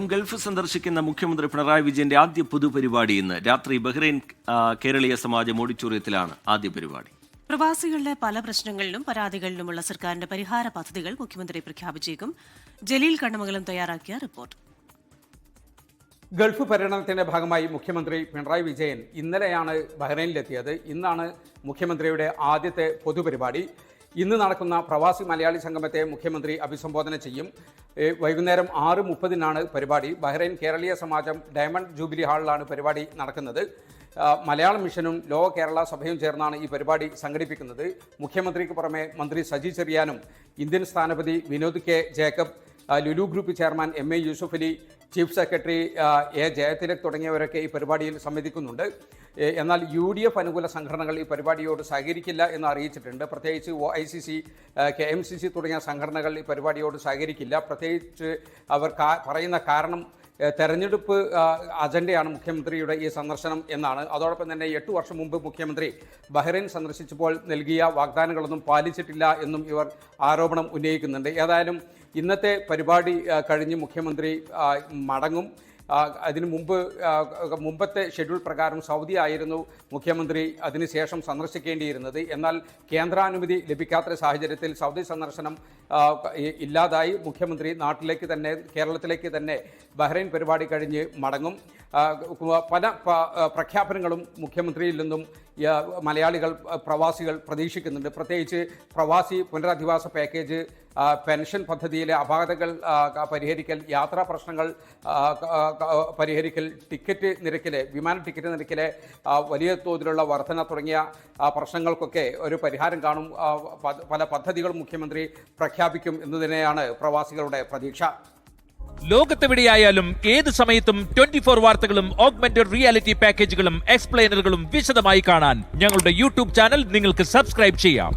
Gulf സന്ദർശിക്കുന്ന മുഖ്യമന്ത്രി പിണറായി വിജയന്റെ ആദ്യ പൊതുപരിപാടി ഇന്ന് രാത്രി ബഹ്റൈൻ കേരളീയ സമാജം ഓഡിറ്റോറിയത്തിലാണ് ആദ്യ പരിപാടി. പ്രവാസികളുടെ പല പ്രശ്നങ്ങളിലും പരാതികളിലുമുള്ള സർക്കാരിന്റെ പരിഹാര പദ്ധതികൾ മുഖ്യമന്ത്രി പ്രഖ്യാപിച്ചേക്കും. ജലീൽ കണ്ണമംഗലം തയ്യാറാക്കിയ റിപ്പോർട്ട്. ഗൾഫ് പര്യടനത്തിന്റെ ഭാഗമായി മുഖ്യമന്ത്രി പിണറായി വിജയൻ ഇന്നലെയാണ് ബഹ്റൈനിലെത്തിയത്. ഇന്നാണ് മുഖ്യമന്ത്രിയുടെ ആദ്യത്തെ പൊതുപരിപാടി. ഇന്ന് നടക്കുന്ന പ്രവാസി മലയാളി സംഗമത്തെ മുഖ്യമന്ത്രി അഭിസംബോധന ചെയ്യും. വൈകുന്നേരം 6:30 പരിപാടി. ബഹ്റൈൻ കേരളീയ സമാജം ഡയമണ്ട് ജൂബിലി ഹാളിലാണ് പരിപാടി നടക്കുന്നത്. മലയാളം മിഷനും ലോ കേരള സഭയും ചേർന്നാണ് ഈ പരിപാടി സംഘടിപ്പിക്കുന്നത്. മുഖ്യമന്ത്രിക്ക് പുറമെ മന്ത്രി സജി ചെറിയാനും ഇന്ത്യൻ സ്ഥാനപതി Vinod K Jacob, Lulu group chairman MA Yusuf Ali, chief secretary A Jayathilak തുടങ്ങിയവരൊക്കെ ഈ പരിപാടിയിൽ സംബന്ധിക്കുന്നുണ്ട്. എന്നാൽ UDF അനുകൂല സംഘടനകൾ ഈ പരിപാടിയോട് സഹകരിക്കില്ല എന്ന് അറിയിച്ചിട്ടുണ്ട്. പ്രത്യേകിച്ച് OICC, KMCC തുടങ്ങിയ സംഘടനകൾ ഈ പരിപാടിയോട് സഹകരിക്കില്ല. പ്രത്യേകിച്ച് അവർ പറയുന്ന കാരണം തെരഞ്ഞെടുപ്പ് അജണ്ടയാണ് മുഖ്യമന്ത്രിയുടെ ഈ സന്ദർശനം എന്നാണ്. അതോടൊപ്പം തന്നെ 8 വർഷം മുമ്പ് മുഖ്യമന്ത്രി ബഹ്റൈൻ സന്ദർശിച്ചപ്പോൾ നൽകിയ വാഗ്ദാനങ്ങളൊന്നും പാലിച്ചിട്ടില്ല എന്നും ഇവർ ആരോപണം ഉന്നയിക്കുന്നുണ്ട്. ഏതായാലും ഇന്നത്തെ പരിപാടി കഴിഞ്ഞ് മുഖ്യമന്ത്രി മടങ്ങും. അതിനു മുമ്പത്തെ ഷെഡ്യൂൾ പ്രകാരം സൗദി ആയിരുന്നു മുഖ്യമന്ത്രി അതിനുശേഷം സന്ദർശിക്കേണ്ടിയിരുന്നത്. എന്നാൽ കേന്ദ്രാനുമതി ലഭിക്കാത്ത സാഹചര്യത്തിൽ സൗദി സന്ദർശനം ഇല്ലാതായി. മുഖ്യമന്ത്രി കേരളത്തിലേക്ക് തന്നെ ബഹ്റൈൻ പരിപാടി കഴിഞ്ഞ് മടങ്ങും. പല പ്രഖ്യാപനങ്ങളും മുഖ്യമന്ത്രിയിൽ നിന്നും പ്രവാസികൾ പ്രതീക്ഷിക്കുന്നുണ്ട്. പ്രത്യേകിച്ച് പ്രവാസി പുനരധിവാസ പാക്കേജ്, പെൻഷൻ പദ്ധതിയിലെ അപാകതകൾ പരിഹരിക്കൽ, യാത്രാ പ്രശ്നങ്ങൾ പരിഹരിക്കൽ, വിമാന ടിക്കറ്റ് നിരക്കിലെ വലിയ തോതിലുള്ള വർധന തുടങ്ങിയ പ്രശ്നങ്ങൾക്കൊക്കെ ഒരു പരിഹാരം കാണും. പല പദ്ധതികളും മുഖ്യമന്ത്രി പ്രഖ്യാപിക്കും എന്ന് തന്നെയാണ് പ്രവാസികളുടെ പ്രതീക്ഷ. ലോകത്തെവിടെയായാലും ഏത് സമയത്തും 24 വാർത്തകളും ഓഗ്മെന്റഡ് റിയാലിറ്റി പാക്കേജുകളും എക്സ്പ്ലെയിനറുകളും വിശദമായി കാണാൻ ഞങ്ങളുടെ YouTube ചാനൽ നിങ്ങൾക്ക് സബ്സ്ക്രൈബ് ചെയ്യാം.